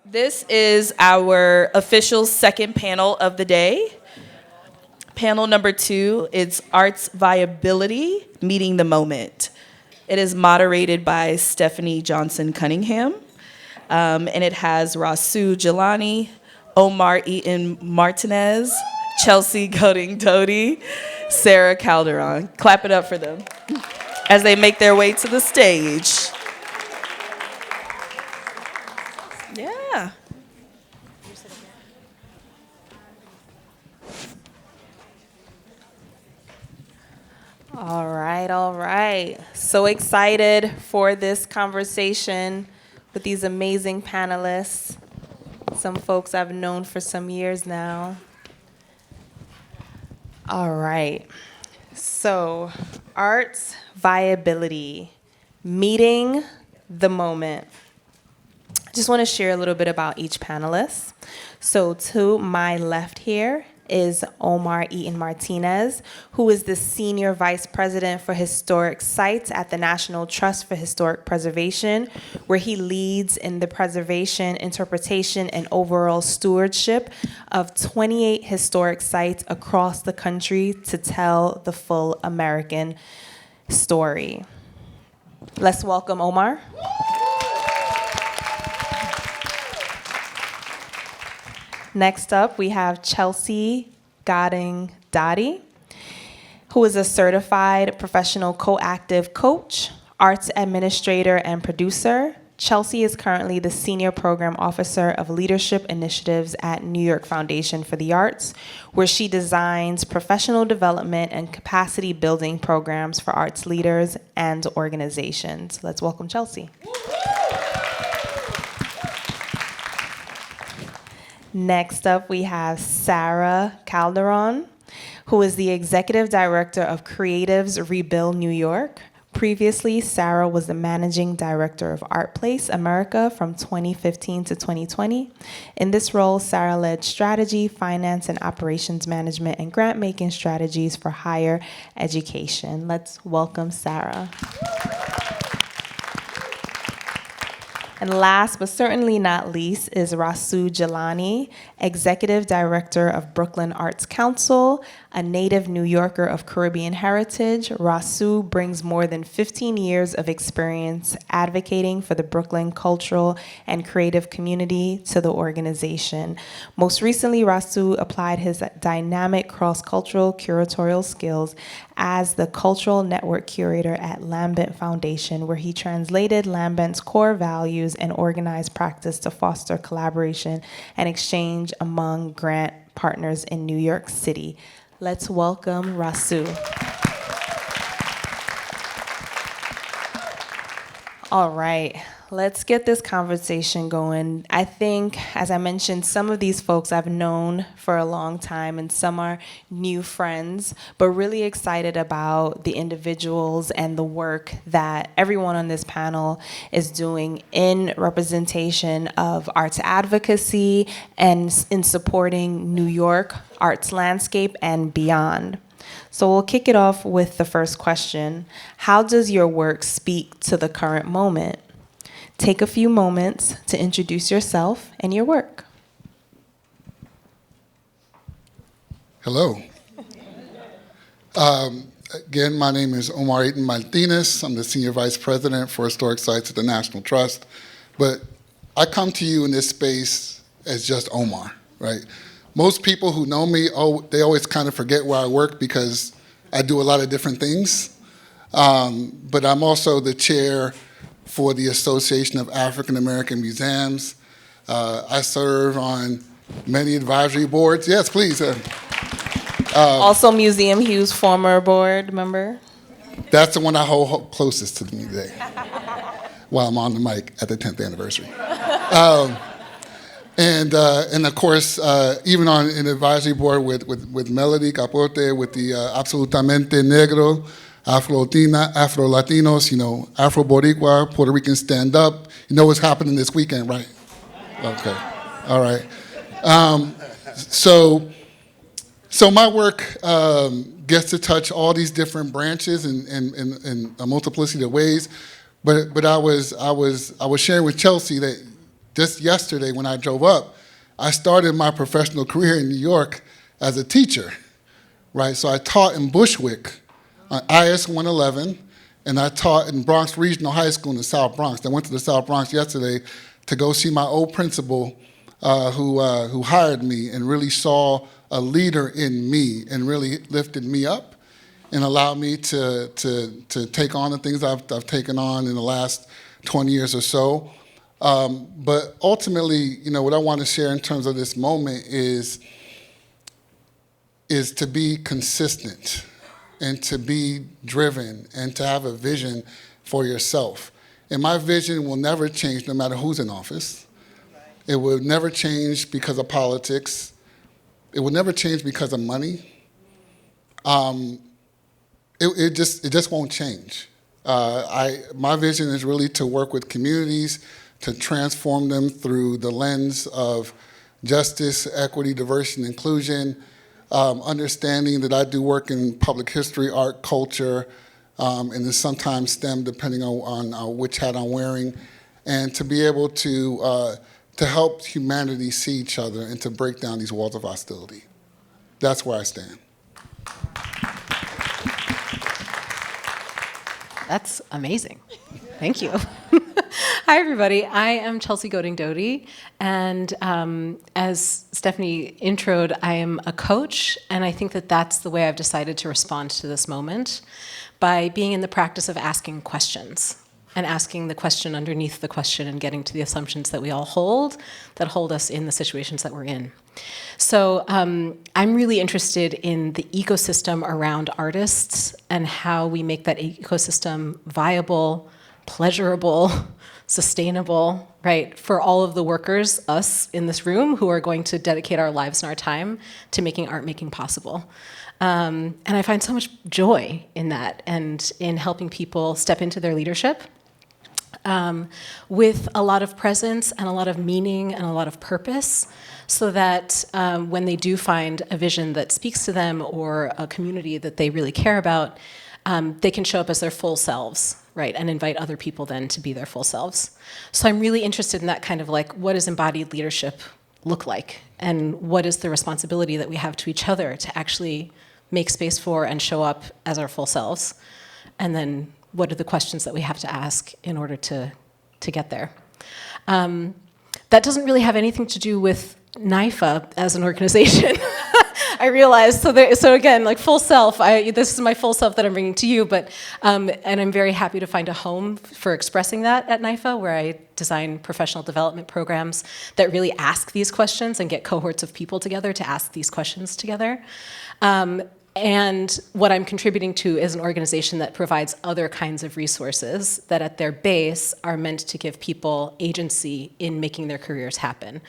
This is our official second panel of the day. Panel number 2 is Arts Viability, Meeting the Moment. It is moderated by Stephanie Johnson-Cunningham, and it has Rasu, Jilani, Omar, Eaton-Martinez, Chelsea, Goding-Doty, Sarah, Calderon. Clap it up for them as they make their way to the stage. Yeah. All right. So excited for this conversation with these amazing panelists, some folks I've known for some years now. All right. So, arts viability, meeting the moment. I just want to share a little bit about each panelist. So to my left here is Omar Eaton-Martinez, who is the Senior Vice President for Historic Sites at the National Trust for Historic Preservation, where he leads in the preservation, interpretation, and overall stewardship of 28 historic sites across the country to tell the full American story. Let's welcome Omar. Next up, we have Chelsea Goding-Doty, who is a certified professional coactive coach, arts administrator, and producer. Chelsea is currently the Senior Program Officer of Leadership Initiatives at New York Foundation for the Arts, where she designs professional development and capacity building programs for arts leaders and organizations. Let's welcome Chelsea. Next up, we have Sarah Calderon, who is the Executive Director of Creatives Rebuild New York. Previously, Sarah was the Managing Director of ArtPlace America from 2015 to 2020. In this role, Sarah led strategy, finance, and operations management and grant-making strategies for higher education. Let's welcome Sarah. And last but certainly not least is Rasu Jilani, Executive Director of Brooklyn Arts Council, a native New Yorker of Caribbean heritage. Rasu brings more than 15 years of experience advocating for the Brooklyn cultural and creative community to the organization. Most recently, Rasu applied his dynamic cross-cultural curatorial skills as the Cultural Network Curator at Lambent Foundation, where he translated Lambent's core values and organized practice to foster collaboration and exchange among grant partners in New York City. Let's welcome Rasu. All right, let's get this conversation going. I think, as I mentioned, some of these folks I've known for a long time and some are new friends, but really excited about the individuals and the work that everyone on this panel is doing in representation of arts advocacy and in supporting New York arts landscape and beyond. So we'll kick it off with the first question. How does your work speak to the current moment? Take a few moments to introduce yourself and your work. Hello. Again, my name is Omar Eaton-Martinez. I'm the Senior Vice President for Historic Sites at the National Trust. But I come to you in this space as just Omar, right? Most people who know me, they always kind of forget where I work because I do a lot of different things. But I'm also the chair for the Association of African American Museums. I serve on many advisory boards. Yes, please. Also Museum Hue's former board member. That's the one I hold closest to me today while I'm on the mic at the 10th anniversary. And of course, even on an advisory board with Melody Capote, with the Absolutamente Negro, Afro-Latinos, Afro-Boricua, Puerto Rican Stand Up. You know what's happening this weekend, right? Okay, all right. So my work gets to touch all these different branches in a multiplicity of ways. But I was sharing with Chelsea that just yesterday when I drove up, I started my professional career in New York as a teacher, right? So I taught in Bushwick on IS 111, and I taught in Bronx Regional High School in the South Bronx. I went to the South Bronx yesterday to go see my old principal who hired me and really saw a leader in me and really lifted me up and allowed me to take on the things I've taken on in the last 20 years or so. But ultimately, what I want to share in terms of this moment is to be consistent and to be driven and to have a vision for yourself. And my vision will never change no matter who's in office. It will never change because of politics. It will never change because of money. It just won't change. My vision is really to work with communities, to transform them through the lens of justice, equity, diversity, and inclusion, understanding that I do work in public history, art, culture, and then sometimes STEM, depending on which hat I'm wearing, and to be able to help humanity see each other and to break down these walls of hostility. That's where I stand. That's amazing. Thank you. Hi, everybody. I am Chelsea Goding-Doty, and as Stephanie introed, I am a coach, and I think that that's the way I've decided to respond to this moment, by being in the practice of asking questions, and asking the question underneath the question and getting to the assumptions that we all hold, that hold us in the situations that we're in. So I'm really interested in the ecosystem around artists and how we make that ecosystem viable, pleasurable, sustainable, right, for all of the workers, us in this room, who are going to dedicate our lives and our time to making art making possible. And I find so much joy in that and in helping people step into their leadership with a lot of presence and a lot of meaning and a lot of purpose, so that when they do find a vision that speaks to them or a community that they really care about, they can show up as their full selves, right, and invite other people then to be their full selves. So I'm really interested in that kind of like, what does embodied leadership look like? And what is the responsibility that we have to each other to actually make space for and show up as our full selves? And then what are the questions that we have to ask in order to get there? That doesn't really have anything to do with NYFA as an organization. I realized, so again, like full self, this is my full self that I'm bringing to you, but, and I'm very happy to find a home for expressing that at NYFA, where I design professional development programs that really ask these questions and get cohorts of people together to ask these questions together. And what I'm contributing to is an organization that provides other kinds of resources that at their base are meant to give people agency in making their careers happen,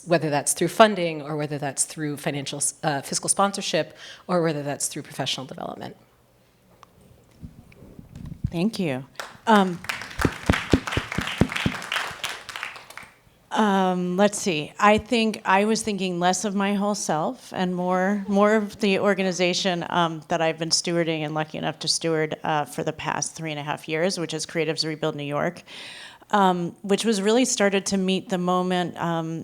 whether that's through funding or whether that's through financial, fiscal sponsorship, or whether that's through professional development. Thank you. Let's see. I think I was thinking less of my whole self and more of the organization that I've been stewarding and lucky enough to steward for the past 3.5 years, which is Creatives Rebuild New York, which was really started to meet the moment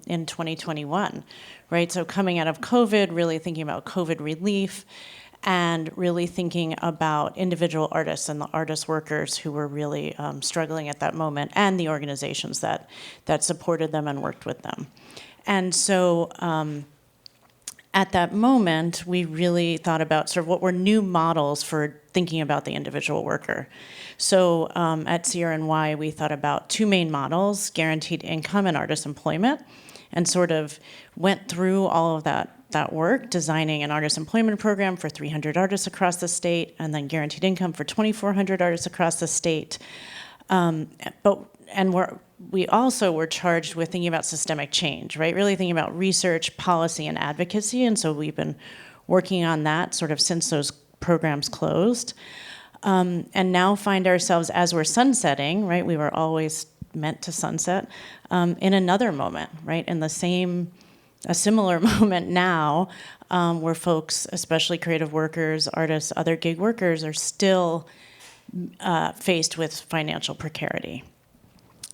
in 2021, right? So coming out of COVID, really thinking about COVID relief, and really thinking about individual artists and the artist workers who were really struggling at that moment, and the organizations that supported them and worked with them. And so at that moment, we really thought about sort of what were new models for thinking about the individual worker. So at CRNY, we thought about two main models: guaranteed income and artist employment, and sort of went through all of that work, designing an artist employment program for 300 artists across the state, and then guaranteed income for 2,400 artists across the state. We also were charged with thinking about systemic change, right? Really thinking about research, policy, and advocacy, and so we've been working on that sort of since those programs closed. And now find ourselves, as we're sunsetting, right? We were always meant to sunset, in another moment, right? In a similar moment now, where folks, especially creative workers, artists, other gig workers, are still faced with financial precarity.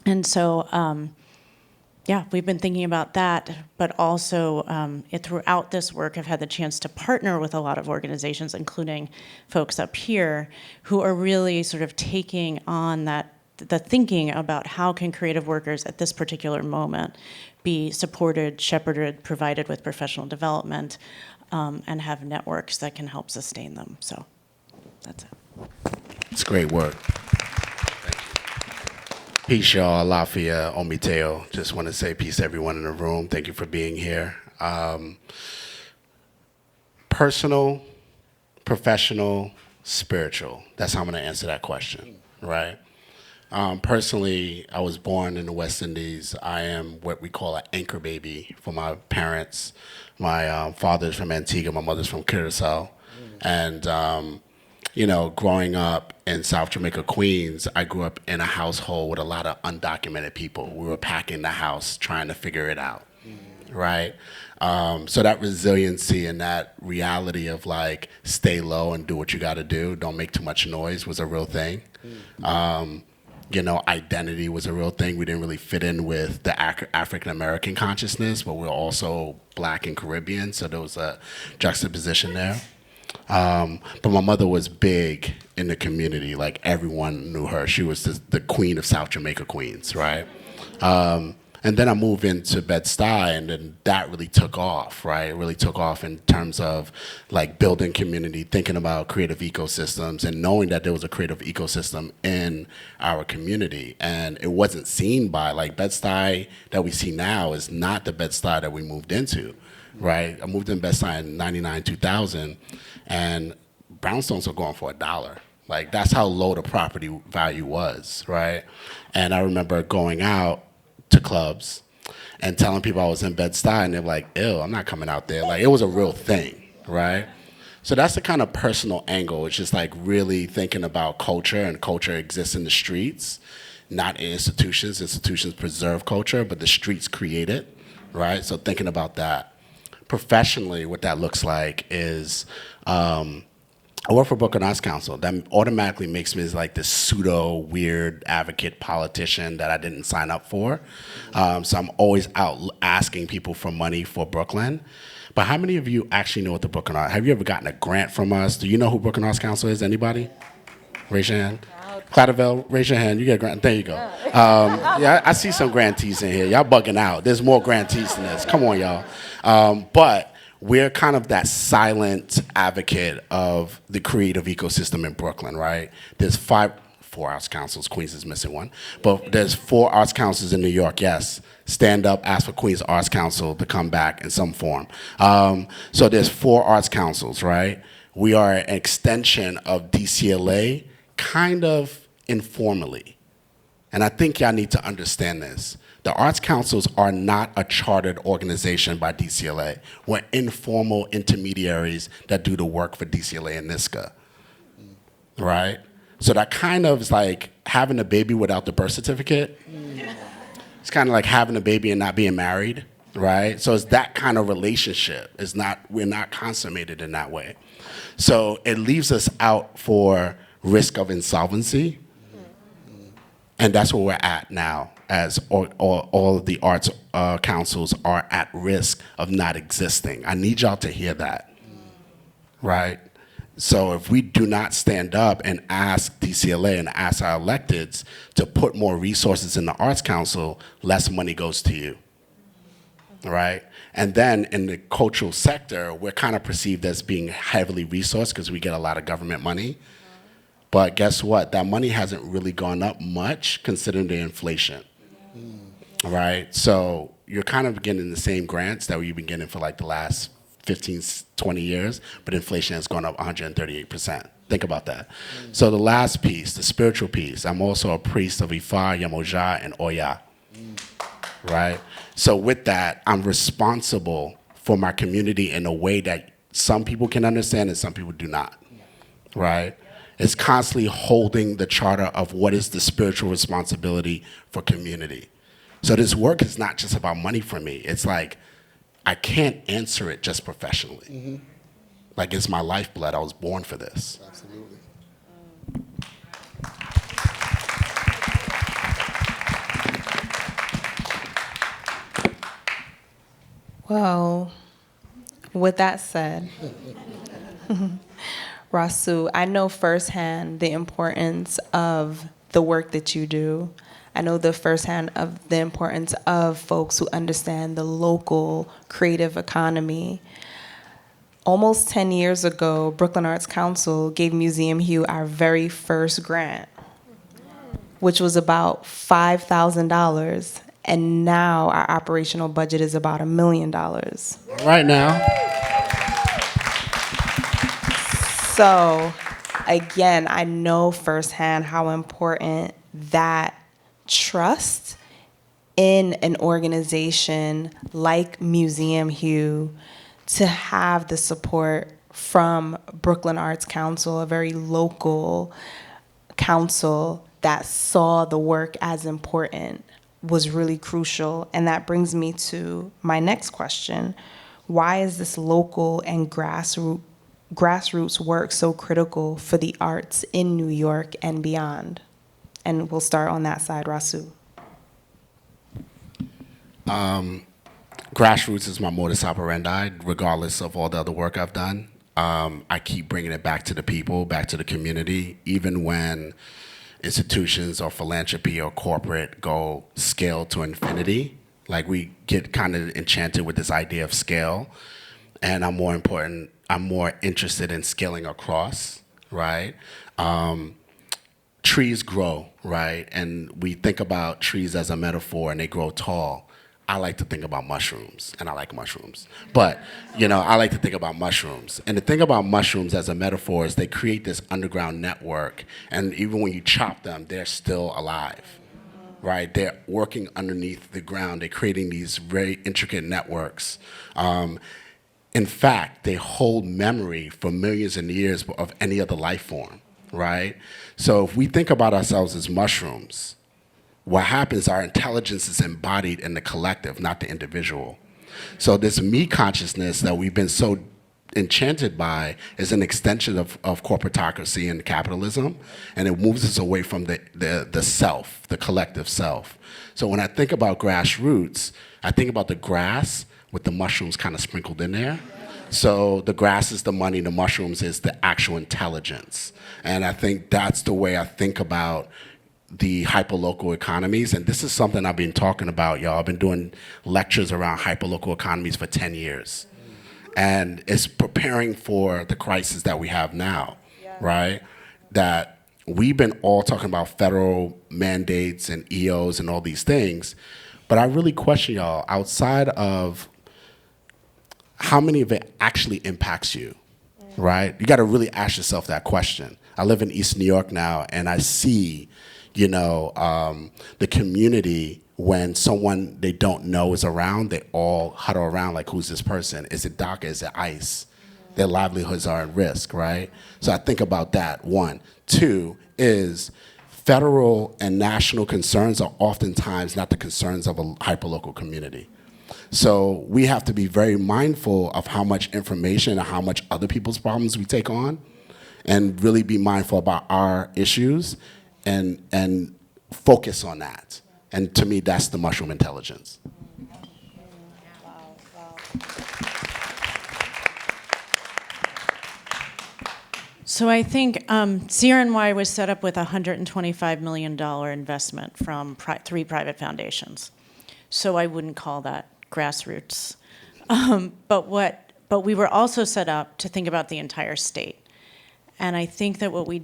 And so yeah, we've been thinking about that, but also throughout this work, I've had the chance to partner with a lot of organizations, including folks up here, who are really sort of taking on the thinking about how can creative workers at this particular moment be supported, shepherded, provided with professional development, and have networks that can help sustain them. So that's it. It's great work. Peace, y'all. Lafia, Omiteo. Just want to say peace to everyone in the room. Thank you for being here. Personal, professional, spiritual. That's how I'm going to answer that question, right? Personally, I was born in the West Indies. I am what we call an anchor baby for my parents. My father's from Antigua, my mother's from Curacao. And, you know, growing up in South Jamaica, Queens, I grew up in a household with a lot of undocumented people. We were packing the house, trying to figure it out, right? So that resiliency and that reality of like, stay low and do what you gotta do, don't make too much noise was a real thing. You know, identity was a real thing. We didn't really fit in with the African-American consciousness, but we're also Black and Caribbean, so there was a juxtaposition there. But my mother was big in the community. Like, everyone knew her. She was the queen of South Jamaica, Queens, right? And then I moved into Bed-Stuy, and then that really took off, right? It really took off in terms of like building community, thinking about creative ecosystems, and knowing that there was a creative ecosystem in our community. And it wasn't seen by, like, Bed-Stuy that we see now is not the Bed-Stuy that we moved into, right? I moved in Bed-Stuy in 99, 2000, and brownstones were going for $1. Like, that's how low the property value was, right? And I remember going out to clubs and telling people I was in Bed-Stuy, and they're like, ew, I'm not coming out there. Like, it was a real thing, right? So that's the kind of personal angle. It's just like really thinking about culture, and culture exists in the streets, not in institutions. Institutions preserve culture, but the streets create it, right? So thinking about that. Professionally, what that looks like is, I work for Brooklyn Arts Council. That automatically makes me like this pseudo weird advocate politician that I didn't sign up for. So I'm always out asking people for money for Brooklyn. But how many of you actually know what the Brooklyn Arts? Have you ever gotten a grant from us? Do you know who Brooklyn Arts Council is? Anybody? Raise your hand. Cladeville, raise your hand. You get a grant. There you go. Yeah, I see some grantees in here. Y'all bugging out. There's more grantees than this. Come on, y'all. But we're kind of that silent advocate of the creative ecosystem in Brooklyn, right? There's four arts councils. Queens is missing one. But there's 4 arts councils in New York, yes. Stand up, ask for Queens Arts Council to come back in some form. So there's 4 arts councils, right? We are an extension of DCLA, kind of informally. And I think y'all need to understand this. The arts councils are not a chartered organization by DCLA. We're informal intermediaries that do the work for DCLA and NISCA, right? So that kind of is like having a baby without the birth certificate. It's kind of like having a baby and not being married, right? So it's that kind of relationship. We're not consummated in that way. So it leaves us out for risk of insolvency. And that's where we're at now, as all of the arts councils are at risk of not existing. I need y'all to hear that, right? So if we do not stand up and ask DCLA and ask our electeds to put more resources in the Arts Council, less money goes to you, right? And then in the cultural sector, we're kind of perceived as being heavily resourced because we get a lot of government money. But guess what? That money hasn't really gone up much considering the inflation, right? So you're kind of getting the same grants that you've been getting for like the last 15, 20 years, but inflation has gone up 138%. Think about that. So the last piece, the spiritual piece, I'm also a priest of Ifa, Yamoja, and Oya, right? So with that, I'm responsible for my community in a way that some people can understand and some people do not, right? It's constantly holding the charter of what is the spiritual responsibility for community. So this work is not just about money for me. It's like, I can't answer it just professionally. Like, it's my lifeblood. I was born for this. Absolutely. Well, with that said, Rasu, I know firsthand the importance of the work that you do. I know the firsthand of the importance of folks who understand the local creative economy. Almost 10 years ago, Brooklyn Arts Council gave Museum Hue our very first grant, which was about $5,000. And now our operational budget is about $1 million. Right now. So, again, I know firsthand how important that trust in an organization like Museum Hue to have the support from Brooklyn Arts Council, a very local council that saw the work as important, was really crucial. And that brings me to my next question. Why is this local and grassroots work so critical for the arts in New York and beyond? And we'll start on that side, Rasu. Grassroots is my modus operandi, regardless of all the other work I've done. I keep bringing it back to the people, back to the community, even when institutions or philanthropy or corporate go scale to infinity. Like, we get kind of enchanted with this idea of scale, and I'm more interested in scaling across, right? Trees grow, right? And we think about trees as a metaphor, and they grow tall. I like to think about mushrooms, and I like mushrooms. But, I like to think about mushrooms. And the thing about mushrooms as a metaphor is they create this underground network, and even when you chop them, they're still alive, right? They're working underneath the ground. They're creating these very intricate networks. In fact, they hold memory for millions of years of any other life form, right? So if we think about ourselves as mushrooms, what happens, our intelligence is embodied in the collective, not the individual. So this me consciousness that we've been so enchanted by is an extension of corporatocracy and capitalism, and it moves us away from the self, the collective self. So when I think about grassroots, I think about the grass with the mushrooms kind of sprinkled in there. So the grass is the money, the mushrooms is the actual intelligence. And I think that's the way I think about the hyperlocal economies. And this is something I've been talking about, y'all. I've been doing lectures around hyperlocal economies for 10 years. And it's preparing for the crisis that we have now, right? That we've been all talking about federal mandates and EOs and all these things. But I really question y'all, outside of how many of it actually impacts you, right? You got to really ask yourself that question. I live in East New York now, and I see, the community, when someone they don't know is around, they all huddle around like, who's this person? Is it DACA? Is it ICE? Their livelihoods are at risk, right? So I think about that, one. Two is federal and national concerns are oftentimes not the concerns of a hyperlocal community. So we have to be very mindful of how much information and how much other people's problems we take on, and really be mindful about our issues and focus on that. And to me, that's the mushroom intelligence. So I think CRNY was set up with a $125 million investment from 3 private foundations. So I wouldn't call that grassroots. But we were also set up to think about the entire state. And I think that what we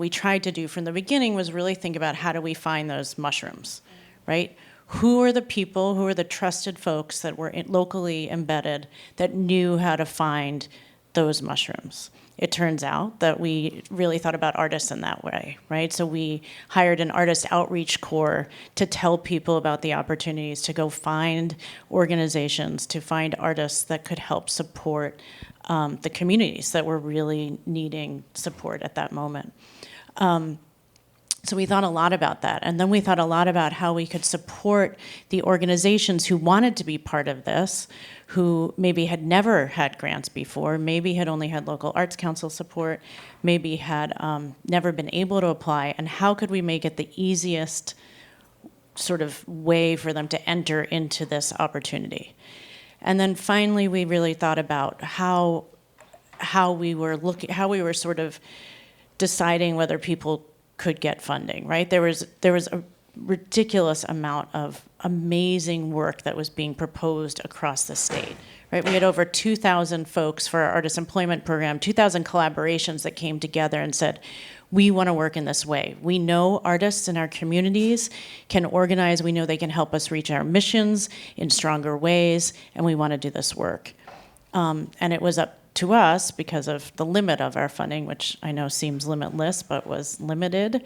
tried to do from the beginning was really think about how do we find those mushrooms, right? Who are the people, who are the trusted folks that were locally embedded that knew how to find those mushrooms? It turns out that we really thought about artists in that way, right? So we hired an artist outreach corps to tell people about the opportunities to go find organizations, to find artists that could help support the communities that were really needing support at that moment. So we thought a lot about that. And then we thought a lot about how we could support the organizations who wanted to be part of this, who maybe had never had grants before, maybe had only had local arts council support, maybe had never been able to apply, and how could we make it the easiest sort of way for them to enter into this opportunity. And then finally, we really thought about how we were sort of deciding whether people could get funding, right? There was a ridiculous amount of amazing work that was being proposed across the state, right? We had over 2,000 folks for our artist employment program, 2,000 collaborations that came together and said, we want to work in this way. We know artists in our communities can organize. We know they can help us reach our missions in stronger ways, and we want to do this work. And it was up to us, because of the limit of our funding, which I know seems limitless, but was limited,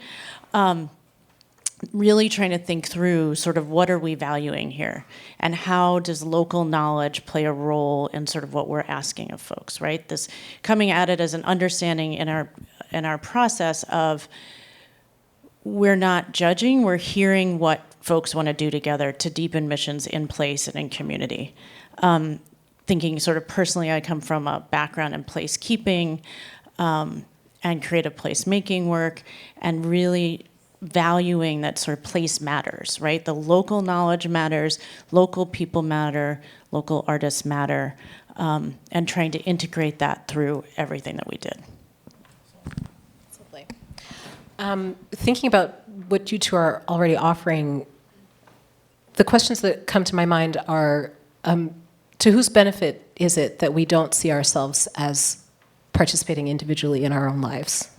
really trying to think through sort of what are we valuing here, and how does local knowledge play a role in sort of what we're asking of folks, right? This coming at it as an understanding in our process of, we're not judging, we're hearing what folks want to do together to deepen missions in place and in community. Thinking sort of personally, I come from a background in placekeeping and creative placemaking work, and really valuing that sort of place matters, right? The local knowledge matters, local people matter, local artists matter, and trying to integrate that through everything that we did. Thinking about what you two are already offering, the questions that come to my mind are, to whose benefit is it that we don't see ourselves as participating individually in our own lives?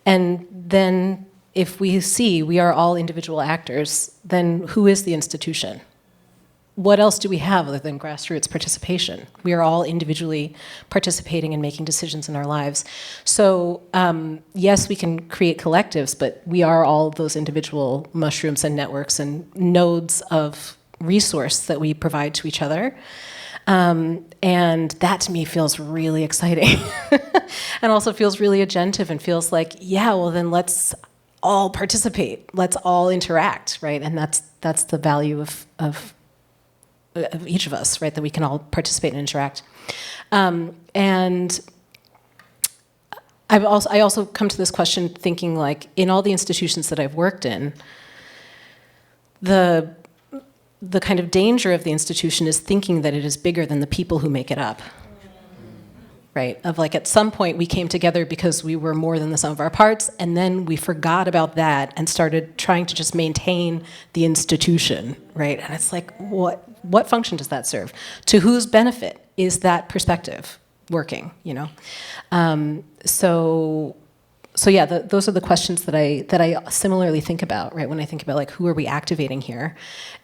And then if we see we are all individual actors, then who is the institution? What else do we have other than grassroots participation? We are all individually participating and making decisions in our lives. So yes, we can create collectives, but we are all those individual mushrooms and networks and nodes of resource that we provide to each other. And that to me feels really exciting and also feels really agentive and feels like, yeah, well then let's all participate. Let's all interact, right? And that's the value of each of us, right? That we can all participate and interact. And I also come to this question thinking like, in all the institutions that I've worked in, the kind of danger of the institution is thinking that it is bigger than the people who make it up, right? Of like, at some point we came together because we were more than the sum of our parts, and then we forgot about that and started trying to just maintain the institution, right? And it's like, what function does that serve? To whose benefit is that perspective working, you know? So yeah, those are the questions that I similarly think about, right? When I think about like, who are we activating here?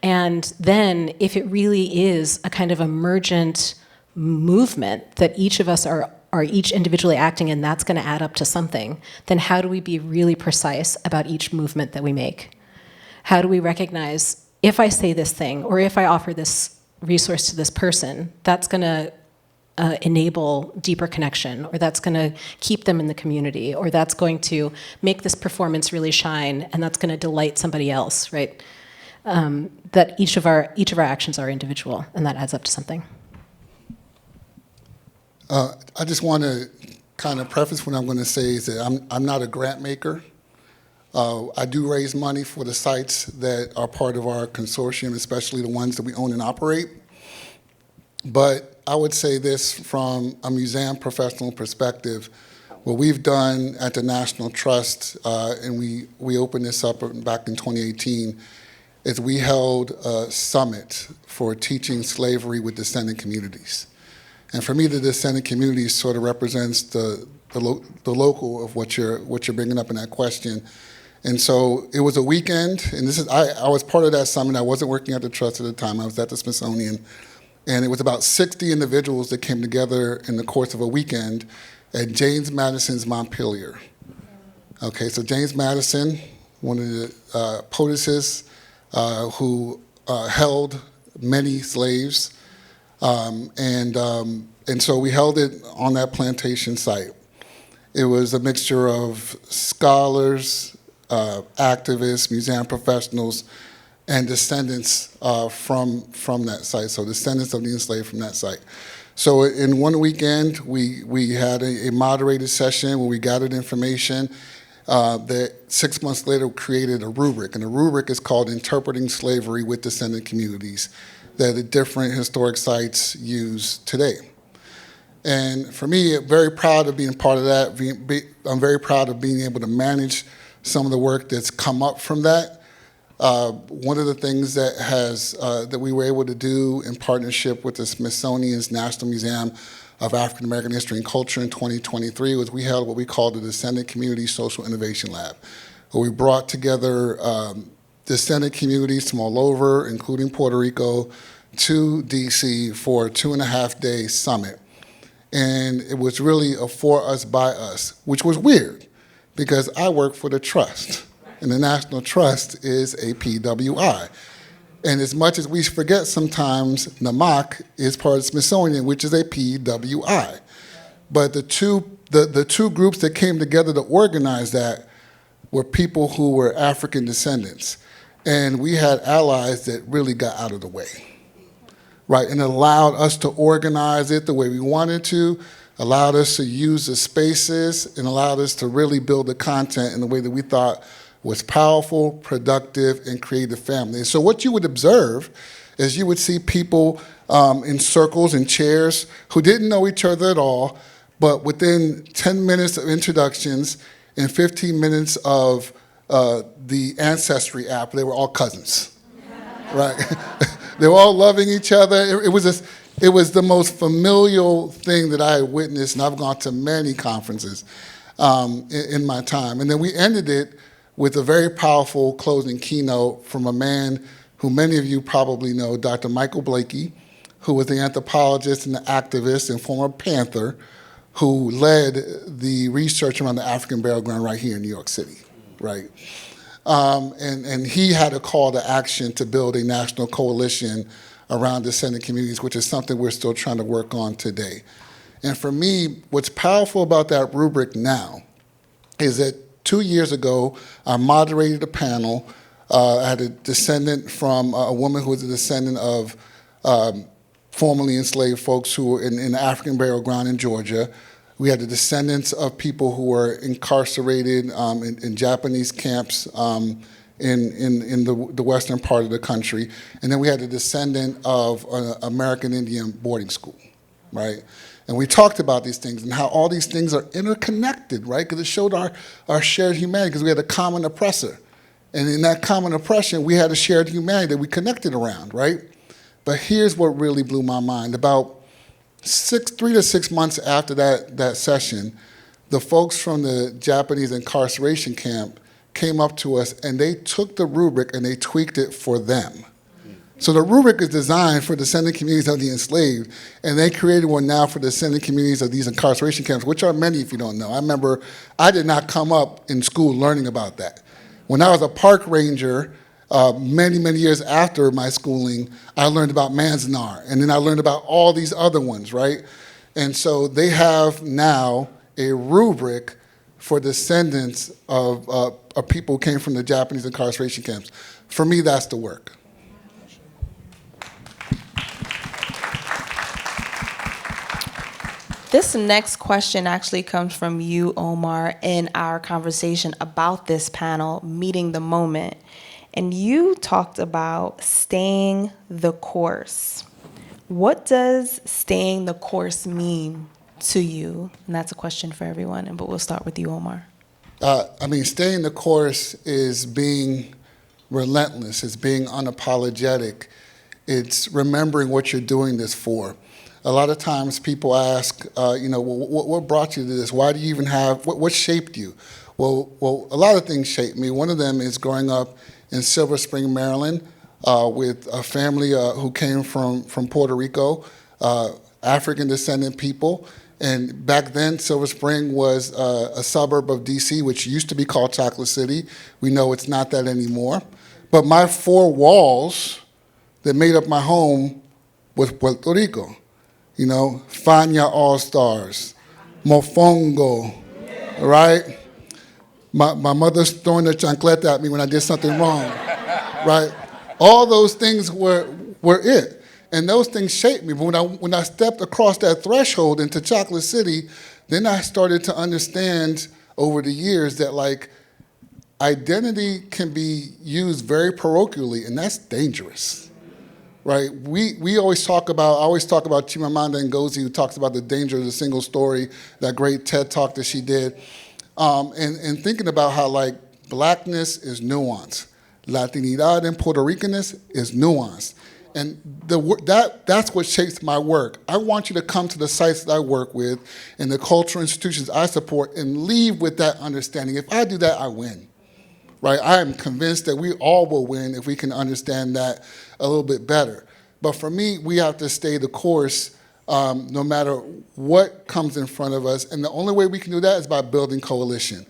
And then if it really is a kind of emergent movement that each of us are each individually acting, and that's going to add up to something, then how do we be really precise about each movement that we make? How do we recognize, if I say this thing, or if I offer this resource to this person, that's going to enable deeper connection, or that's going to keep them in the community, or that's going to make this performance really shine, and that's going to delight somebody else, right? That each of our actions are individual, and that adds up to something. I just want to kind of preface what I'm going to say is that I'm not a grant maker. I do raise money for the sites that are part of our consortium, especially the ones that we own and operate. But I would say this from a museum professional perspective. What we've done at the National Trust, and we opened this up back in 2018, is we held a summit for teaching slavery with descendant communities. And for me, the descendant community sort of represents the local of what you're bringing up in that question. And so it was a weekend, and I was part of that summit. I wasn't working at the Trust at the time. I was at the Smithsonian. And it was about 60 individuals that came together in the course of a weekend at James Madison's Montpelier. Okay, so James Madison, one of the poetesses who held many slaves, and so we held it on that plantation site. It was a mixture of scholars, activists, museum professionals, and descendants from that site, so descendants of the enslaved from that site. So in one weekend, we had a moderated session where we gathered information that 6 months later created a rubric, and the rubric is called Interpreting Slavery with Descendant Communities. that the different historic sites use today. And for me, I'm very proud of being part of that. I'm very proud of being able to manage some of the work that's come up from that. One of the things that we were able to do in partnership with the Smithsonian's National Museum of African American History and Culture in 2023 was we held what we called the Descendant Community Social Innovation Lab, where we brought together descendant communities from all over, including Puerto Rico, to DC for a 2.5-day summit. And it was really a for us, by us, which was weird because I work for the trust, and the National Trust is a PWI. And as much as we forget sometimes, NAMAC is part of the Smithsonian, which is a PWI. But the two groups that came together to organize that were people who were African descendants. And we had allies that really got out of the way. Right, and allowed us to organize it the way we wanted to, allowed us to use the spaces, and allowed us to really build the content in the way that we thought was powerful, productive, and create a family. And so what you would observe is you would see people in circles and chairs who didn't know each other at all, but within 10 minutes of introductions and 15 minutes of the Ancestry app, they were all cousins, right? They were all loving each other. It was the most familial thing that I had witnessed, and I've gone to many conferences in my time. And then we ended it with a very powerful closing keynote from a man who many of you probably know, Dr. Michael Blakey, who was the anthropologist and the activist and former Panther who led the research around the African burial ground right here in New York City, right? And he had a call to action to build a national coalition around descendant communities, which is something we're still trying to work on today. And for me, what's powerful about that rubric now is that 2 years ago, I moderated a panel. I had a descendant from a woman who was a descendant of formerly enslaved folks who were in the African burial ground in Georgia. We had the descendants of people who were incarcerated in Japanese camps in the western part of the country. And then we had a descendant of an American Indian boarding school, right? And we talked about these things and how all these things are interconnected, right? Because it showed our shared humanity, because we had a common oppressor. And in that common oppression, we had a shared humanity that we connected around, right? But here's what really blew my mind. About 3 to 6 months after that session, the folks from the Japanese incarceration camp came up to us and they took the rubric and they tweaked it for them. So the rubric is designed for descendant communities of the enslaved, and they created one now for descendant communities of these incarceration camps, which are many if you don't know. I remember I did not come up in school learning about that. When I was a park ranger, many, many years after my schooling, I learned about Manzanar, and then I learned about all these other ones, right? And so they have now a rubric for descendants of people who came from the Japanese incarceration camps. For me, that's the work. This next question actually comes from you, Omar, in our conversation about this panel, Meeting the Moment. And you talked about staying the course. What does staying the course mean to you? And that's a question for everyone, but we'll start with you, Omar. Staying the course is being relentless. It's being unapologetic. It's remembering what you're doing this for. A lot of times people ask, what brought you to this? Why do you even have, what shaped you? Well, a lot of things shaped me. One of them is growing up in Silver Spring, Maryland, with a family who came from Puerto Rico, African descendant people. And back then, Silver Spring was a suburb of DC, which used to be called Chocolate City. We know it's not that anymore. But my 4 walls that made up my home was Puerto Rico. You know, Fania All-Stars, Mofongo, right? My mother's throwing the chancleta at me when I did something wrong, right? All those things were it. And those things shaped me. But when I stepped across that threshold into Chocolate City, then I started to understand over the years that, like, identity can be used very parochially, and that's dangerous. right? I always talk about Chimamanda Ngozi, who talks about the danger of the single story, that great TED talk that she did, and thinking about how like blackness is nuance, Latinidad and Puerto Ricanness is nuance. And that's what shapes my work. I want you to come to the sites that I work with and the cultural institutions I support and leave with that understanding. If I do that, I win, right? I am convinced that we all will win if we can understand that a little bit better. But for me, we have to stay the course no matter what comes in front of us. And the only way we can do that is by building coalition.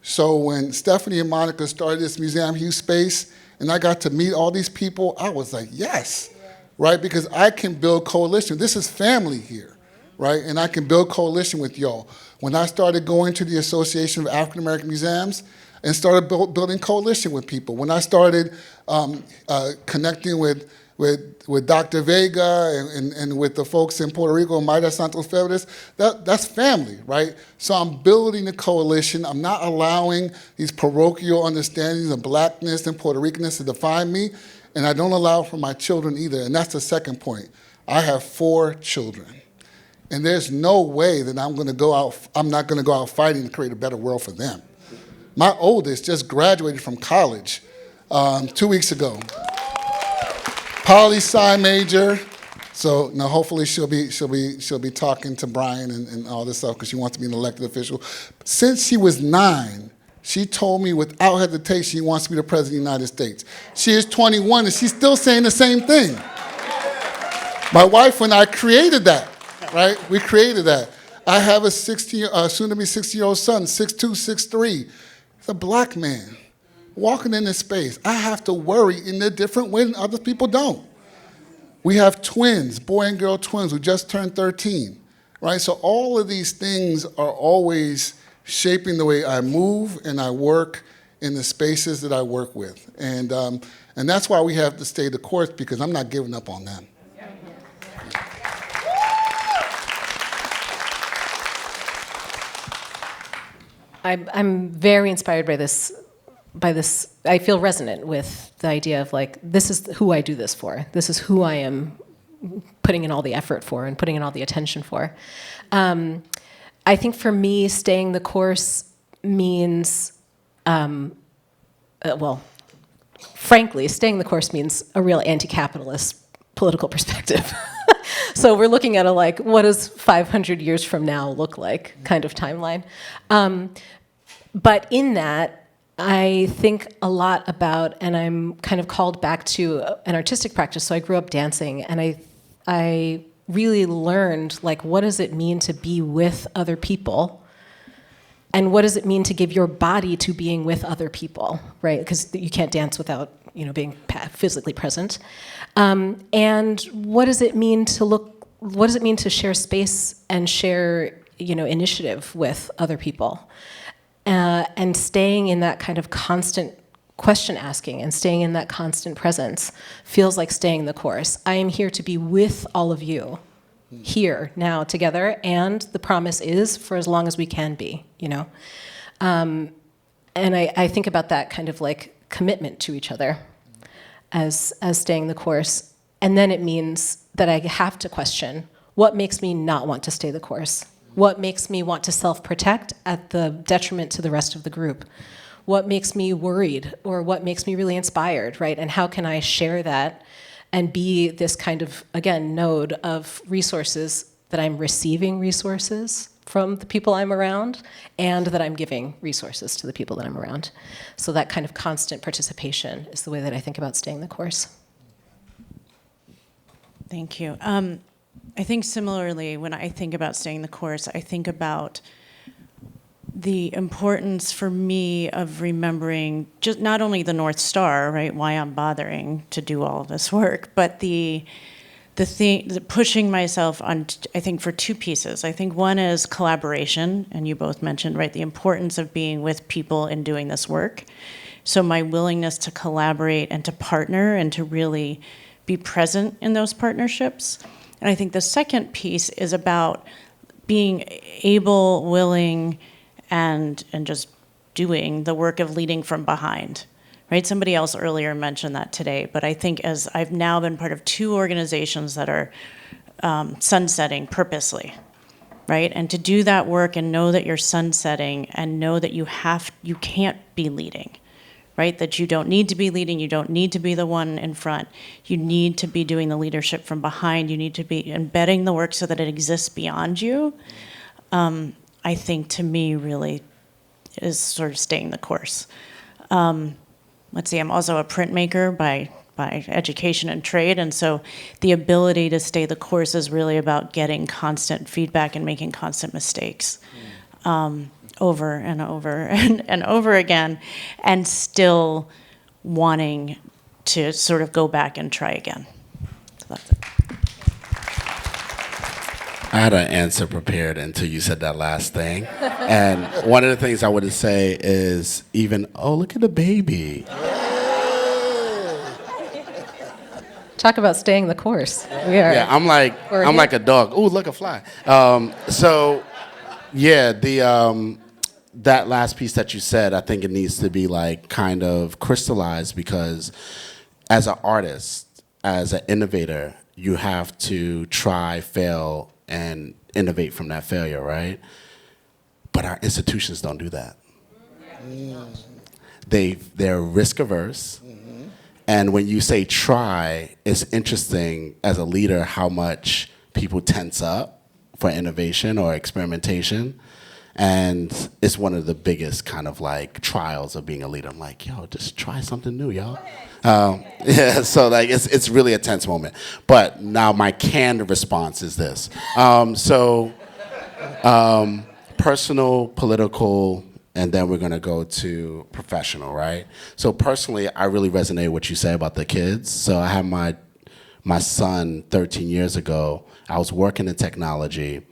So when Stephanie and Monica started this Museum Hue space, and I got to meet all these people, I was like, yes, right? Because I can build coalition. This is family here, right? And I can build coalition with y'all. When I started going to the Association of African American Museums and started building coalition with people, when I started connecting with Dr. Vega and with the folks in Puerto Rico, Mayra Santos Febres, that's family, right? So I'm building a coalition. I'm not allowing these parochial understandings of blackness and Puerto Ricanness to define me, and I don't allow for my children either. And that's the second point. I have 4 children, and there's no way that I'm not going to go out fighting to create a better world for them. My oldest just graduated from college 2 weeks ago. Poli-sci major, so now hopefully she'll be talking to Brian and all this stuff because she wants to be an elected official. Since she was 9, she told me without hesitation she wants to be the president of the United States. She is 21 and she's still saying the same thing. My wife and I created that, right? We created that. I have a soon-to-be 60-year-old son, 6'2", 6'3". He's a black man. Walking in this space, I have to worry in a different way than other people don't. We have twins, boy and girl twins, who just turned 13, right? So all of these things are always shaping the way I move and I work in the spaces that I work with. And that's why we have to stay the course, because I'm not giving up on them. I'm very inspired by this. I feel resonant with the idea of like, this is who I do this for. This is who I am putting in all the effort for and putting in all the attention for. I think for me, staying the course means, frankly, staying the course means a real anti-capitalist political perspective. So we're looking at what does 500 years from now look like kind of timeline. But in that, I think a lot about, and I'm kind of called back to an artistic practice. So I grew up dancing, and I really learned what does it mean to be with other people, and what does it mean to give your body to being with other people, right? Because you can't dance without being physically present. And what does it mean to what does it mean to share space and share initiative with other people? And staying in that kind of constant question asking and staying in that constant presence feels like staying the course. I am here to be with all of you here now together, and the promise is for as long as we can be, And I think about that kind of commitment to each other as staying the course. And then it means that I have to question what makes me not want to stay the course. What makes me want to self-protect at the detriment to the rest of the group? What makes me worried, or what makes me really inspired, right? And how can I share that and be this kind of, again, node of resources that I'm receiving resources from the people I'm around, and that I'm giving resources to the people that I'm around. So that kind of constant participation is the way that I think about staying the course. Thank you. I think similarly, when I think about staying the course, I think about the importance for me of remembering just not only the North Star, right, why I'm bothering to do all of this work, but the pushing myself on, I think, for 2 pieces. I think one is collaboration, and you both mentioned, right, the importance of being with people and doing this work. So my willingness to collaborate and to partner and to really be present in those partnerships. And I think the second piece is about being able, willing, and just doing the work of leading from behind, right? Somebody else earlier mentioned that today, but I think as I've now been part of 2 organizations that are sunsetting purposely, right? And to do that work and know that you're sunsetting and know that you can't be leading, right? That you don't need to be leading, you don't need to be the one in front. You need to be doing the leadership from behind. You need to be embedding the work so that it exists beyond you. I think to me really is sort of staying the course. Let's see, I'm also a printmaker by education and trade, and so the ability to stay the course is really about getting constant feedback and making constant mistakes over and over and over again, and still wanting to sort of go back and try again. So that's it. I had an answer prepared until you said that last thing. And one of the things I would say is oh, look at the baby. Talk about staying the course. We are. Yeah, I'm like a dog. Ooh, look, a fly. That last piece that you said, I think it needs to be like kind of crystallized, because as an artist, as an innovator, you have to try, fail, and innovate from that failure, right? But our institutions don't do that. They're risk averse. And when you say try, it's interesting as a leader how much people tense up for innovation or experimentation. And it's one of the biggest kind of like trials of being a leader. I'm like, yo, just try something new, y'all. So like it's really a tense moment. But now my canned response is this. Personal, political, and then we're gonna go to professional, right? So personally, I really resonate with what you say about the kids. So I had my son 13 years ago. I was working in technology,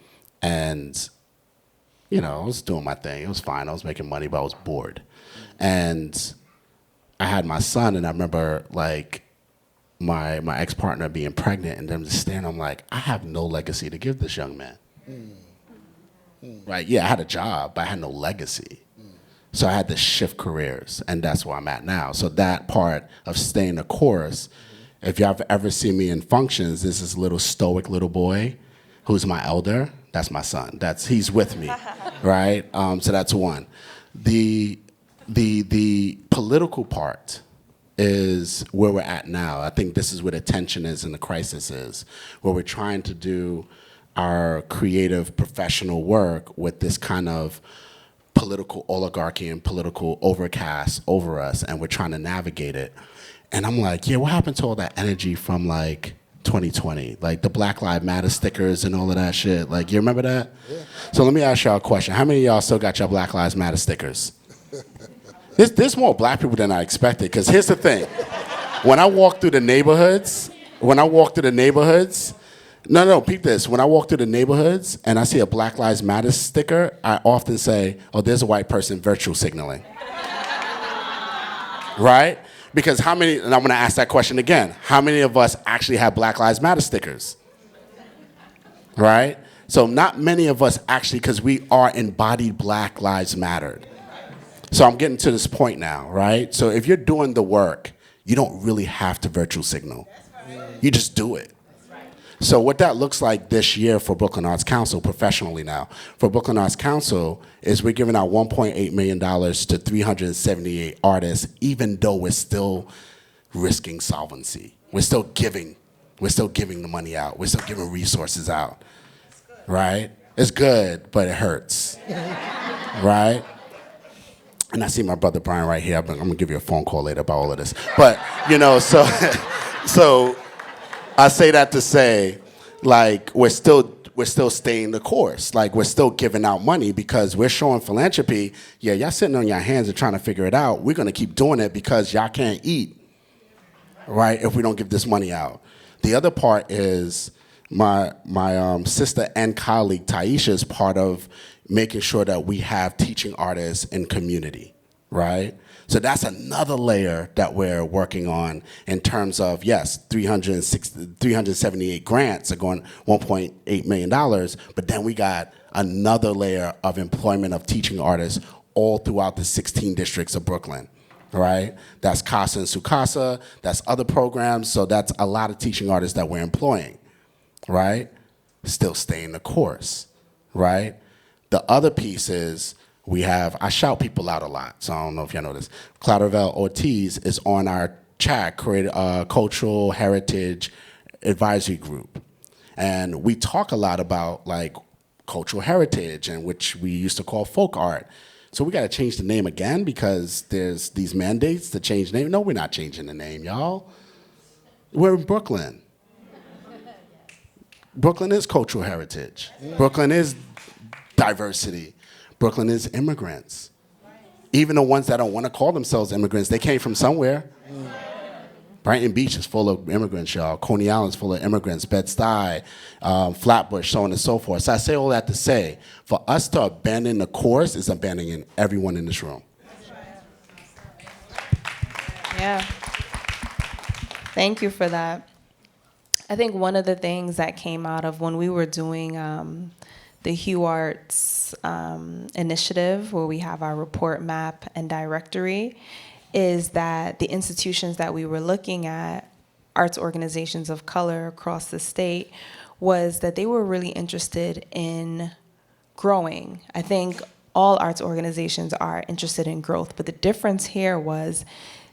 and I was doing my thing. It was fine. I was making money, but I was bored. And I had my son, and I remember like my ex-partner being pregnant, and them just staring. I'm like, I have no legacy to give this young man. Right? Yeah, I had a job, but I had no legacy. So I had to shift careers, and that's where I'm at now. So that part of staying the course, if y'all have ever seen me in functions, there's this little stoic little boy who's my elder. That's my son. He's with me, right? So that's one. The political part is where we're at now. I think this is where the tension is and the crisis is, where we're trying to do our creative professional work with this kind of political oligarchy and political overcast over us, and we're trying to navigate it. And I'm like, yeah, what happened to all that energy from like 2020, like the Black Lives Matter stickers and all of that shit? Like, you remember that? Yeah. So let me ask y'all a question. How many of y'all still got your Black Lives Matter stickers? There's more black people than I expected, because here's the thing. When I walk through the neighborhoods, no, peep this. When I walk through the neighborhoods and I see a Black Lives Matter sticker, I often say, oh, there's a white person virtual signaling. Right? Because how many, and I'm going to ask that question again, how many of us actually have Black Lives Matter stickers? Right? So not many of us actually, because we are embodied Black Lives Mattered. So I'm getting to this point now, right? So if you're doing the work, you don't really have to virtual signal. You just do it. So what that looks like this year for Brooklyn Arts Council, professionally now, for Brooklyn Arts Council, is we're giving out $1.8 million to 378 artists, even though we're still risking solvency. We're still giving the money out. We're still giving resources out, right? It's good, but it hurts, right? And I see my brother Brian right here. I'm gonna give you a phone call later about all of this. But, so I say that to say, like, we're still staying the course. Like, we're still giving out money because we're showing philanthropy. Yeah, y'all sitting on your hands and trying to figure it out. We're gonna keep doing it because y'all can't eat, right, if we don't give this money out. The other part is my sister and colleague Taisha is part of making sure that we have teaching artists in community, right? So that's another layer that we're working on in terms of, yes, 378 grants are going $1.8 million, but then we got another layer of employment of teaching artists all throughout the 16 districts of Brooklyn, right? That's Casa and Sukasa, that's other programs, so that's a lot of teaching artists that we're employing, right? Still staying the course, right? The other piece is I shout people out a lot, so I don't know if y'all know this. Claudervel Ortiz is on our CHAC, Cultural Heritage Advisory Group. And we talk a lot about like cultural heritage, and which we used to call folk art. So we got to change the name again because there's these mandates to change the name. No, we're not changing the name, y'all. We're in Brooklyn. Brooklyn is cultural heritage. Brooklyn is diversity. Brooklyn is immigrants. Even the ones that don't want to call themselves immigrants, they came from somewhere. Brighton Beach is full of immigrants, y'all. Coney Island's full of immigrants. Bed-Stuy, Flatbush, so on and so forth. So I say all that to say, for us to abandon the course is abandoning everyone in this room. Yeah. Thank you for that. I think one of the things that came out of when we were doing the Hue Arts initiative, where we have our report map and directory, is that the institutions that we were looking at, arts organizations of color across the state, was that they were really interested in growing. I think all arts organizations are interested in growth, but the difference here was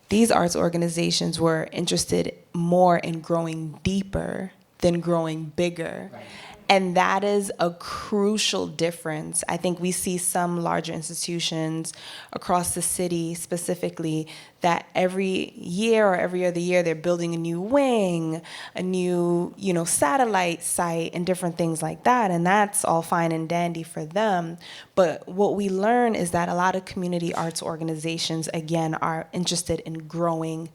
these arts organizations were interested more in growing deeper than growing bigger. Right. And that is a crucial difference. I think we see some larger institutions across the city specifically that every year or every other year they're building a new wing, a new, satellite site and different things like that. And that's all fine and dandy for them. But what we learn is that a lot of community arts organizations, again, are interested in growing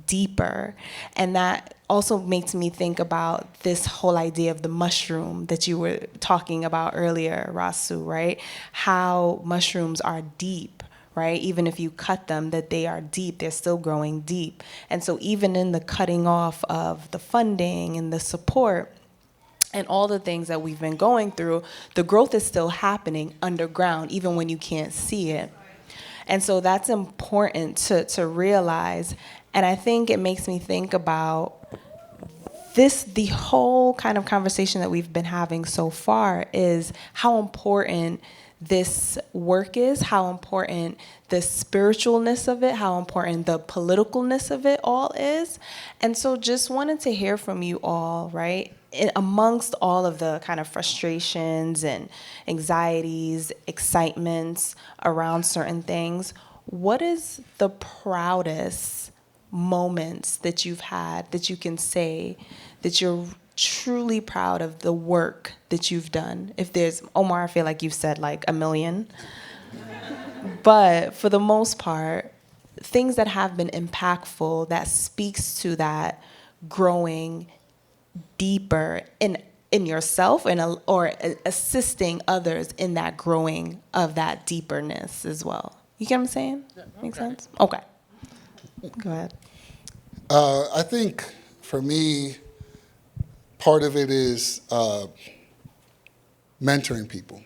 deeper. And that also makes me think about this whole idea of the mushroom that you were talking about earlier, Rasu, right? How mushrooms are deep, right? Even if you cut them, that they are deep, they're still growing deep. And so even in the cutting off of the funding and the support and all the things that we've been going through, the growth is still happening underground, even when you can't see it. And so that's important to realize. And I think it makes me think about the whole kind of conversation that we've been having so far is how important this work is, how important the spiritualness of it, how important the politicalness of it all is. And so just wanted to hear from you all, right? Amongst all of the kind of frustrations and anxieties, excitements around certain things, what is the proudest moments that you've had that you can say that you're truly proud of the work that you've done? If there's, Omar, I feel like you've said like a million. But for the most part, things that have been impactful that speaks to that growing deeper in yourself or assisting others in that growing of that deeperness as well. You get what I'm saying? Yeah, okay. Make sense? Okay. Go ahead. I think for me, part of it is mentoring people.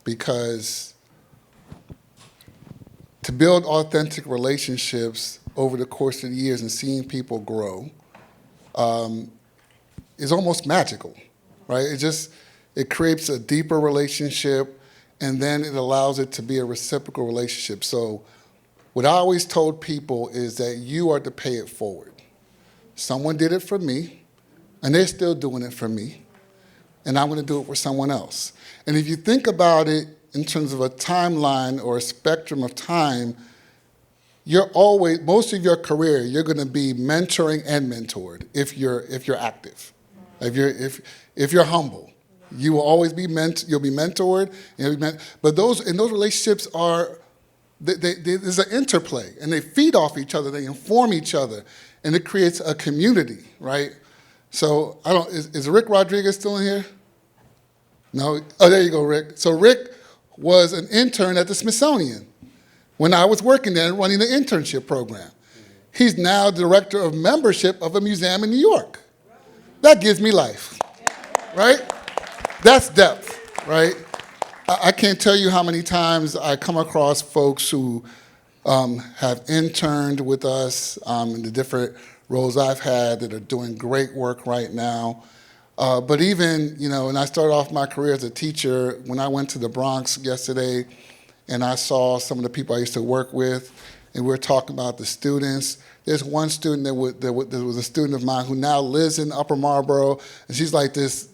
Because to build authentic relationships over the course of the years and seeing people grow is almost magical, right? It creates a deeper relationship, and then it allows it to be a reciprocal relationship. So what I always told people is that you are to pay it forward. Someone did it for me, and they're still doing it for me, and I'm going to do it for someone else. And if you think about it in terms of a timeline or a spectrum of time, most of your career, you're going to be mentoring and mentored if you're active, if you're humble. You will always be you'll be mentored. But those relationships are, there's an interplay, and they feed off each other, they inform each other, and it creates a community, right? So is Rick Rodriguez still in here? No? Oh, there you go, Rick. So Rick was an intern at the Smithsonian when I was working there running the internship program. He's now director of membership of a museum in New York. That gives me life, right? That's depth, right? I can't tell you how many times I come across folks who have interned with us in the different roles I've had that are doing great work right now. But even, when I started off my career as a teacher, when I went to the Bronx yesterday and I saw some of the people I used to work with, and we were talking about the students. There's one student that was a student of mine who now lives in Upper Marlboro, and she's like this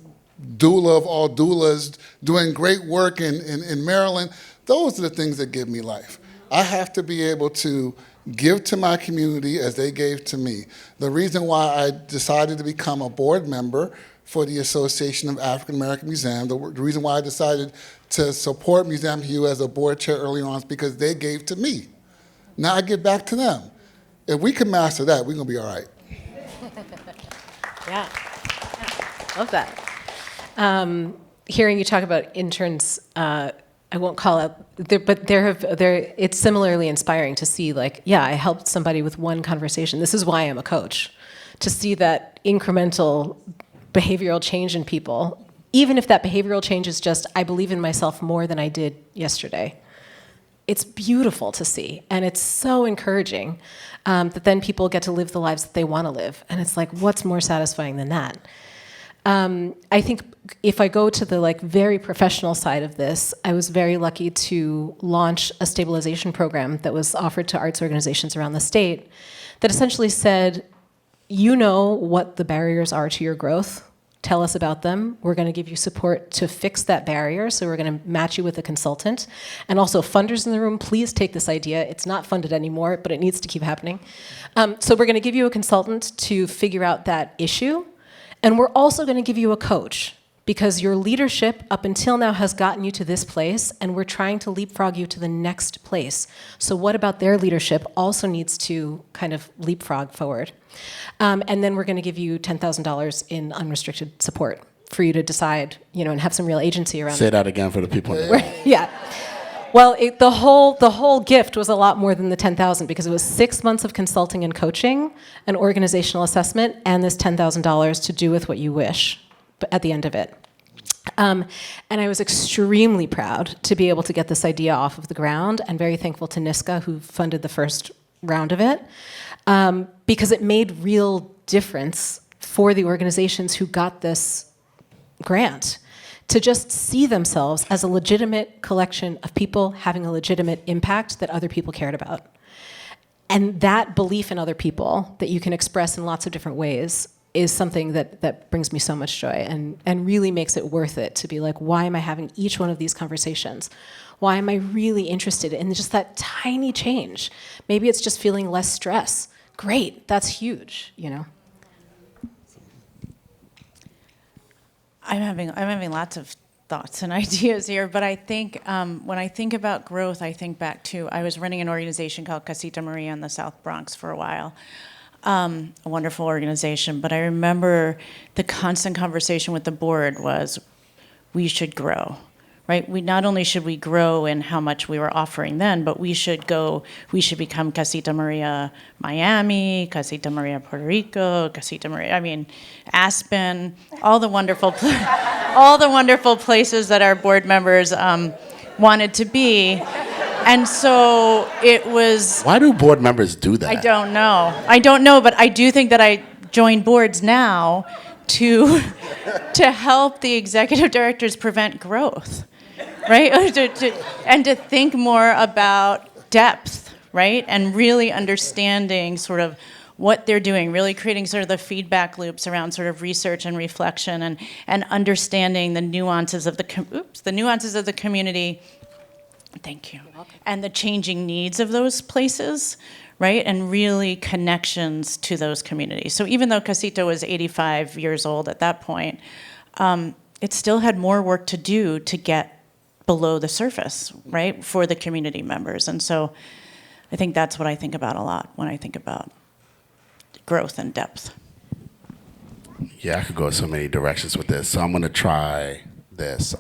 doula of all doulas, doing great work in Maryland. Those are the things that give me life. I have to be able to give to my community as they gave to me. The reason why I decided to become a board member for the Association of African American Museums, the reason why I decided to support Museum Hue as a board chair early on is because they gave to me. Now I give back to them. If we can master that, we're gonna be all right. Yeah, love that. Hearing you talk about interns, I won't call out, but it's similarly inspiring to see, like, yeah, I helped somebody with one conversation. This is why I'm a coach, to see that incremental behavioral change in people, even if that behavioral change is just, I believe in myself more than I did yesterday. It's beautiful to see, and it's so encouraging that then people get to live the lives that they want to live. And it's like, what's more satisfying than that? I think if I go to the very professional side of this, I was very lucky to launch a stabilization program that was offered to arts organizations around the state that essentially said, you know what the barriers are to your growth. Tell us about them. We're going to give you support to fix that barrier, so we're going to match you with a consultant. And also, funders in the room, please take this idea. It's not funded anymore, but it needs to keep happening. So we're going to give you a consultant to figure out that issue. And we're also going to give you a coach, because your leadership up until now has gotten you to this place, and we're trying to leapfrog you to the next place. So what about their leadership also needs to kind of leapfrog forward? And then we're going to give you $10,000 in unrestricted support for you to decide, and have some real agency around it. Say that again for the people in the room. Yeah. Well, the whole gift was a lot more than the $10,000, because it was 6 months of consulting and coaching, an organizational assessment, and this $10,000 to do with what you wish at the end of it. And I was extremely proud to be able to get this idea off of the ground, and very thankful to NISCA, who funded the first round of it, because it made real difference for the organizations who got this grant, to just see themselves as a legitimate collection of people having a legitimate impact that other people cared about. And that belief in other people that you can express in lots of different ways is something that brings me so much joy, and really makes it worth it to be like, why am I having each one of these conversations? Why am I really interested in just that tiny change? Maybe it's just feeling less stress. Great, that's huge, I'm having lots of thoughts and ideas here, but I think when I think about growth, I think back to, I was running an organization called Casita Maria in the South Bronx for a while. A wonderful organization, but I remember the constant conversation with the board was, we should grow, right? Not only should we grow in how much we were offering then, but we should become Casita Maria Miami, Casita Maria Puerto Rico, Casita Maria, Aspen, all the wonderful places that our board members wanted to be. And so it was... Why do board members do that? I don't know, but I do think that I join boards now to help the executive directors prevent growth, right? And to think more about depth, right? And really understanding sort of what they're doing, really creating sort of the feedback loops around sort of research and reflection, and understanding the nuances of the community. Thank you. And the changing needs of those places, right? And really connections to those communities. So even though Casita was 85 years old at that point, it still had more work to do to get below the surface, right? For the community members. And so I think that's what I think about a lot when I think about growth and depth. Yeah, I could go so many directions with this. So I'm going to try this.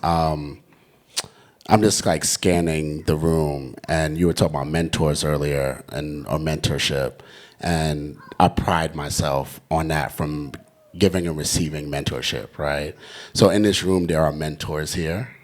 I'm just scanning the room, and you were talking about mentors earlier or mentorship, and I pride myself on that, from giving and receiving mentorship, right? So in this room, there are mentors here.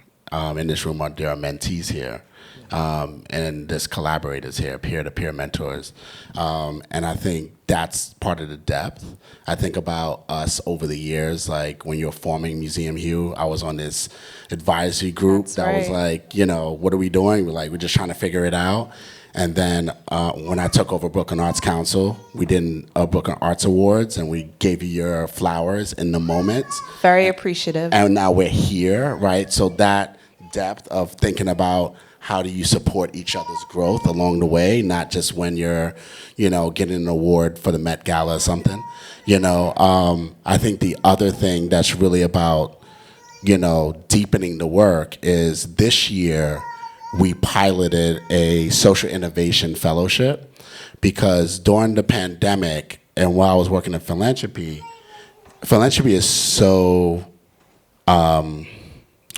in this room, there are mentees here. And there's collaborators here, peer-to-peer mentors. And I think that's part of the depth. I think about us over the years, like when you're forming Museum Hue, I was on this advisory group That's that was right. like, what are we doing? We're just trying to figure it out. And then when I took over Brooklyn Arts Council, we did Brooklyn Arts Awards, and we gave you your flowers in the moment. Very appreciative. And now we're here, right? So that depth of thinking about how do you support each other's growth along the way, not just when you're, getting an award for the Met Gala or something. I think the other thing that's really about, deepening the work is this year we piloted a social innovation fellowship because during the pandemic and while I was working in philanthropy is so,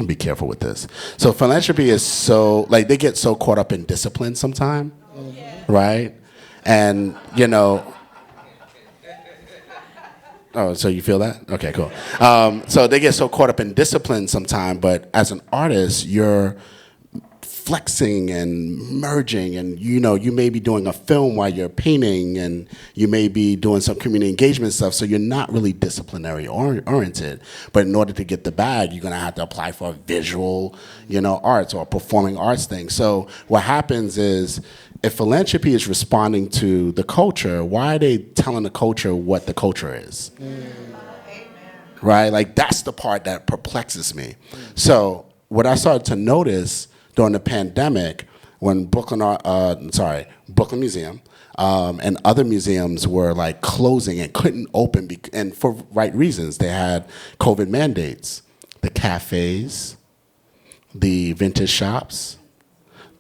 be careful with this. So philanthropy is so, they get so caught up in discipline sometime, right? And, oh, so you feel that? Okay, cool. So they get so caught up in discipline sometime, but as an artist, you're flexing and merging, and you may be doing a film while you're painting, and you may be doing some community engagement stuff, so you're not really disciplinary oriented. But in order to get the bag, you're gonna have to apply for a visual, arts or a performing arts thing. So what happens is, if philanthropy is responding to the culture, why are they telling the culture what the culture is? Right? That's the part that perplexes me. So what I started to notice during the pandemic, when Brooklyn Museum and other museums were closing and couldn't open, and for right reasons. They had COVID mandates. The cafes, the vintage shops,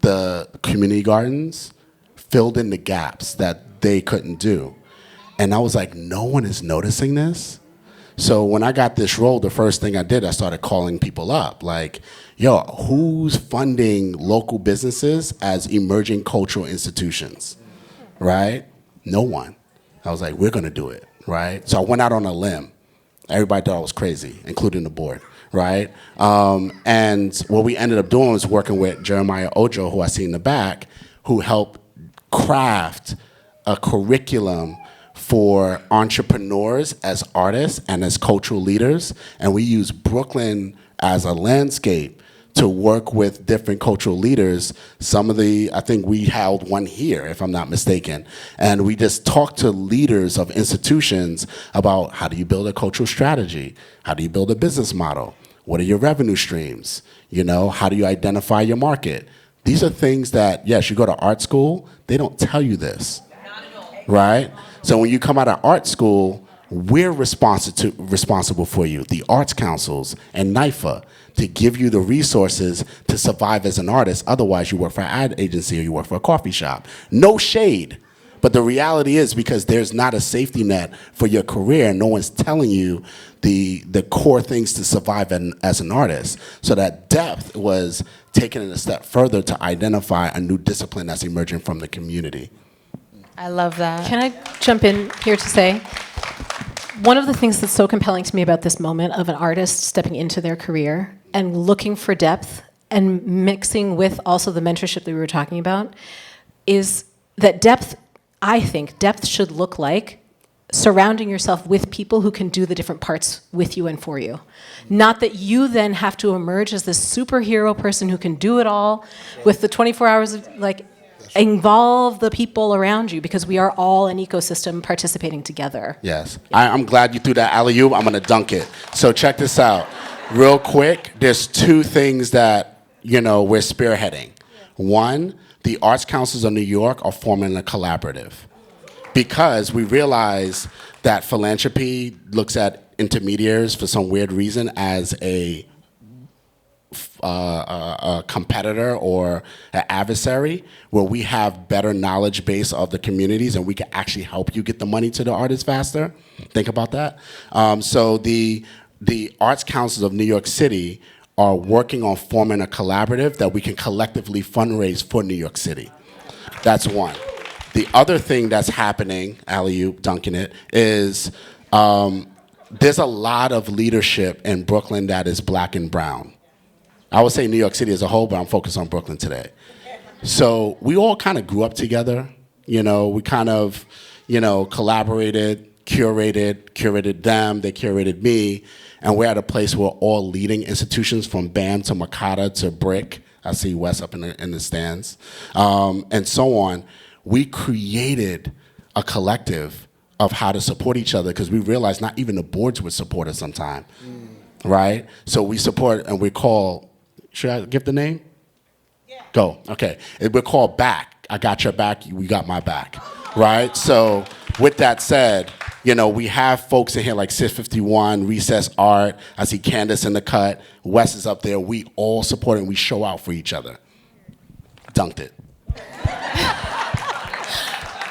the community gardens filled in the gaps that they couldn't do. And I was like, no one is noticing this? So when I got this role, the first thing I did, I started calling people up. Who's funding local businesses as emerging cultural institutions, right? No one. I was like, we're gonna do it, right? So I went out on a limb. Everybody thought I was crazy, including the board, right? And what we ended up doing was working with Jeremiah Ojo, who I see in the back, who helped craft a curriculum for entrepreneurs as artists and as cultural leaders. And we use Brooklyn as a landscape to work with different cultural leaders. I think we held one here, if I'm not mistaken. And we just talked to leaders of institutions about how do you build a cultural strategy? How do you build a business model? What are your revenue streams? How do you identify your market? These are things that, yes, you go to art school, they don't tell you this, right? So when you come out of art school, we're responsible for you, the arts councils and NYFA, to give you the resources to survive as an artist. Otherwise, you work for an ad agency or you work for a coffee shop. No shade. But the reality is, because there's not a safety net for your career, no one's telling you the core things to survive as an artist. So that depth was taken it a step further to identify a new discipline that's emerging from the community. I love that. Can I jump in here to say, one of the things that's so compelling to me about this moment of an artist stepping into their career and looking for depth and mixing with also the mentorship that we were talking about is that depth, I think, depth should look like surrounding yourself with people who can do the different parts with you and for you. Not that you then have to emerge as this superhero person who can do it all with the 24 hours of involve the people around you, because we are all an ecosystem participating together. Yes. I'm glad you threw that alley-oop. I'm going to dunk it. So check this out. Real quick, there's two things that, we're spearheading. One, the Arts Councils of New York are forming a collaborative because we realize that philanthropy looks at intermediaries for some weird reason as a competitor or an adversary, where we have better knowledge base of the communities and we can actually help you get the money to the artists faster. Think about that. So the Arts Councils of New York City are working on forming a collaborative that we can collectively fundraise for New York City. That's one. The other thing that's happening, alley-oop, dunking it, is there's a lot of leadership in Brooklyn that is black and brown. I would say New York City as a whole, but I'm focused on Brooklyn today. So we all kind of grew up together. You know, we kind of, you know, collaborated, curated them, they curated me, and we're at a place where all leading institutions from BAM to Makata to BRIC, I see Wes up in the stands, and so on, we created a collective of how to support each other because we realized not even the boards would support us sometime, right? So we support, and we call, should I give the name? Yeah. Go, okay. We're called BACK. I got your back, we got my back, right? So with that said, you know, we have folks in here like Sis 51, Recess Art. I see Candace in the cut. Wes is up there. We all support and we show out for each other. Dunked it.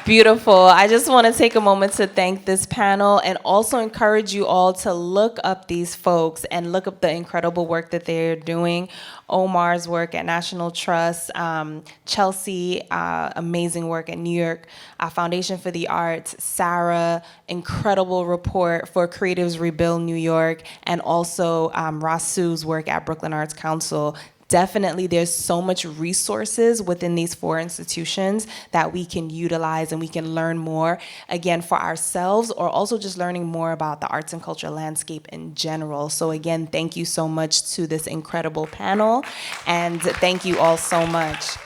Beautiful. I just want to take a moment to thank this panel and also encourage you all to look up these folks and look up the incredible work that they're doing. Omar's work at National Trust, Chelsea, amazing work at New York Foundation for the Arts, Sarah, incredible report for Creatives Rebuild New York, and also Rasu's work at Brooklyn Arts Council. Definitely, there's so much resources within these 4 institutions that we can utilize and we can learn more, again, for ourselves or also just learning more about the arts and culture landscape in general. So again, thank you so much to this incredible panel, and thank you all so much.